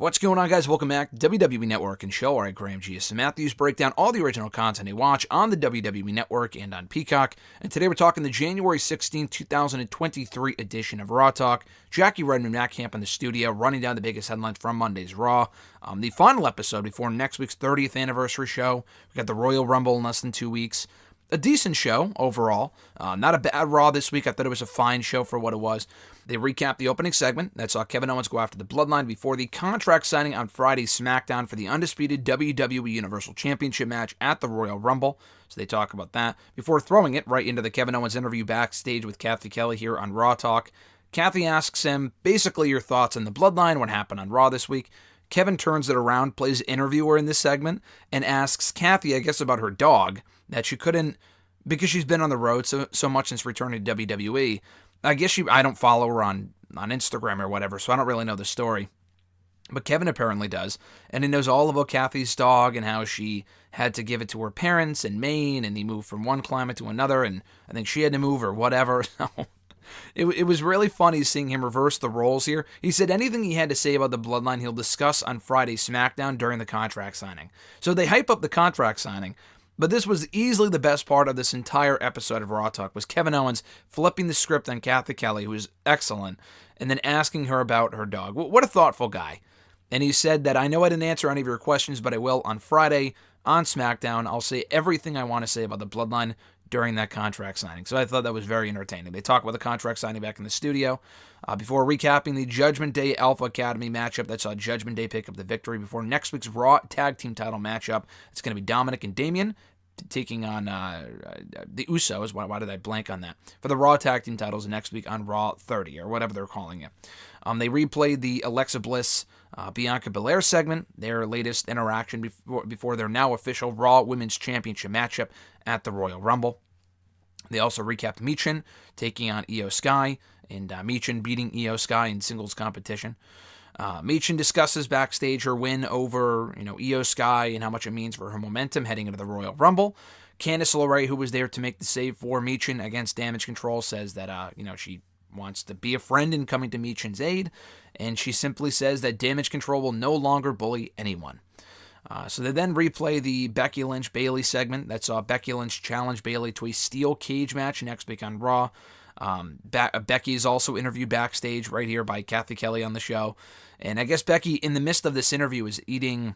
What's going on, guys? Welcome back to WWE Network and show. All right, Graham G. S. Matthews break down all the original content you watch on the WWE Network and on Peacock. And today we're talking the January 16, 2023 edition of Raw Talk. Jackie Redmond, Matt Camp in the studio, running down the biggest headlines from Monday's Raw. The final episode before next week's 30th anniversary show. We got the Royal Rumble in less than 2 weeks. A decent show overall. Not a bad Raw this week. I thought it was a fine show for what it was. They recapped the opening segment that saw Kevin Owens go after the Bloodline before the contract signing on Friday's SmackDown for the undisputed WWE Universal Championship match at the Royal Rumble. So they talk about that before throwing it right into the Kevin Owens interview backstage with Kathy Kelly here on Raw Talk. Kathy asks him, basically, your thoughts on the Bloodline, what happened on Raw this week. Kevin turns it around, plays interviewer in this segment, and asks Kathy, I guess, about her dog, that she couldn't, because she's been on the road so much since returning to WWE. I guess I don't follow her on Instagram or whatever, so I don't really know the story. But Kevin apparently does, and he knows all about Kathy's dog and how she had to give it to her parents in Maine, and he moved from one climate to another, and I think she had to move or whatever. So it was really funny seeing him reverse the roles here. He said anything he had to say about the Bloodline he'll discuss on Friday's SmackDown during the contract signing. So they hype up the contract signing. But this was easily the best part of this entire episode of Raw Talk, was Kevin Owens flipping the script on Kathy Kelly, who was excellent, and then asking her about her dog. What a thoughtful guy. And he said that, I know I didn't answer any of your questions, but I will on Friday on SmackDown. I'll say everything I want to say about the Bloodline during that contract signing. So I thought that was very entertaining. They talk about the contract signing back in the studio before recapping the Judgment Day Alpha Academy matchup that saw Judgment Day pick up the victory before next week's Raw Tag Team title matchup. It's going to be Dominic and Damian taking on the Usos. Why did I blank on that? For the Raw Tag Team titles next week on Raw 30, or whatever they're calling it. They replayed the Alexa Bliss, Bianca Belair segment, their latest interaction before their now official Raw Women's Championship matchup at the Royal Rumble. They also recapped Michin taking on Io Sky, and Michin beating Io Sky in singles competition. Michin discusses backstage her win over, Io Sky and how much it means for her momentum heading into the Royal Rumble. Candice LeRae, who was there to make the save for Michin against Damage Control, says that, she wants to be a friend in coming to Michin's aid, and she simply says that Damage Control will no longer bully anyone. So they then replay the Becky Lynch-Bayley segment that saw Becky Lynch challenge Bayley to a steel cage match next week on Raw. Becky is also interviewed backstage right here by Kathy Kelly on the show. And I guess Becky, in the midst of this interview, is eating,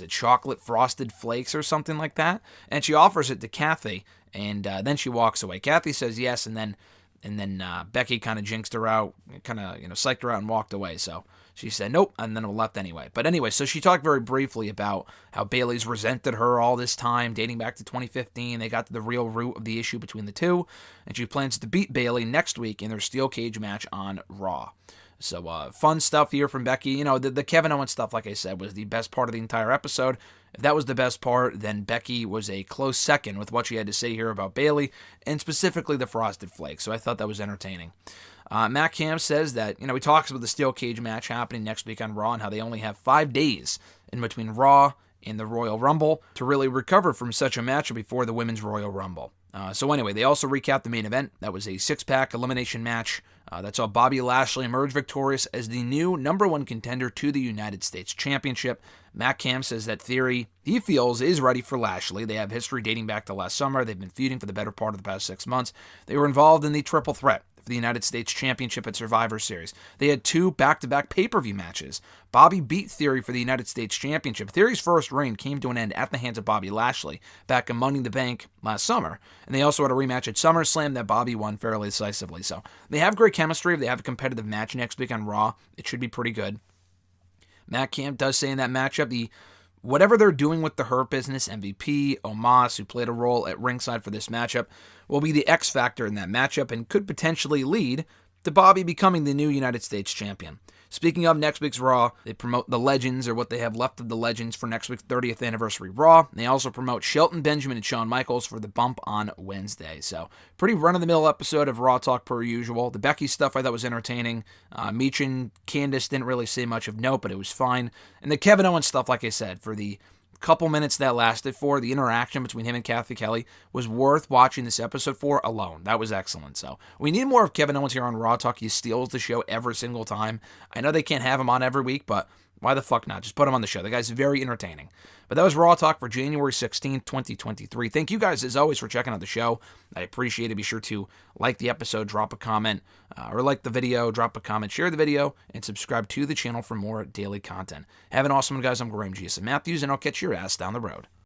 chocolate frosted flakes or something like that. And she offers it to Kathy, and then she walks away. Kathy says yes, and then Becky kind of jinxed her out, psyched her out and walked away. So she said nope, and then left anyway. But anyway, so she talked very briefly about how Bayley's resented her all this time, dating back to 2015. They got to the real root of the issue between the two, and she plans to beat Bayley next week in their steel cage match on Raw. So fun stuff here from Becky. The Kevin Owens stuff, like I said, was the best part of the entire episode. If that was the best part, then Becky was a close second with what she had to say here about Bayley, and specifically the Frosted Flakes. So I thought that was entertaining. Matt Camp says that, he talks about the steel cage match happening next week on Raw and how they only have 5 days in between Raw and the Royal Rumble to really recover from such a match before the Women's Royal Rumble. So anyway, they also recapped the main event. That was a 6-pack elimination match that saw Bobby Lashley emerge victorious as the new #1 contender to the United States Championship. Matt Camp says that Theory, he feels, is ready for Lashley. They have history dating back to last summer. They've been feuding for the better part of the past 6 months. They were involved in the triple threat for the United States Championship at Survivor Series. They had 2 back-to-back pay-per-view matches. Bobby beat Theory for the United States Championship. Theory's first reign came to an end at the hands of Bobby Lashley back in Money in the Bank last summer. And they also had a rematch at SummerSlam that Bobby won fairly decisively. So they have great chemistry. If they have a competitive match next week on Raw, it should be pretty good. Matt Camp does say in that matchup, whatever they're doing with the Hurt Business, MVP, Omos, who played a role at ringside for this matchup, will be the X factor in that matchup and could potentially lead to Bobby becoming the new United States champion. Speaking of next week's Raw, they promote the Legends, or what they have left of the Legends, for next week's 30th anniversary Raw. They also promote Shelton Benjamin and Shawn Michaels for the bump on Wednesday. So, pretty run-of-the-mill episode of Raw Talk per usual. The Becky stuff I thought was entertaining. Michin, Candice didn't really say much of note, but it was fine. And the Kevin Owens stuff, like I said, for the couple minutes that lasted for, the interaction between him and Kathy Kelly was worth watching this episode for alone. That was excellent. So we need more of Kevin Owens here on Raw Talk. He steals the show every single time. I know they can't have him on every week, but Why the fuck not? Just put him on the show. The guy's very entertaining. But that was Raw Talk for January 16th, 2023. Thank you guys, as always, for checking out the show. I appreciate it. Be sure to like the episode, drop a comment, or like the video, drop a comment, share the video, and subscribe to the channel for more daily content. Have an awesome one, guys. I'm Graham G.S. Matthews, and I'll catch your ass down the road.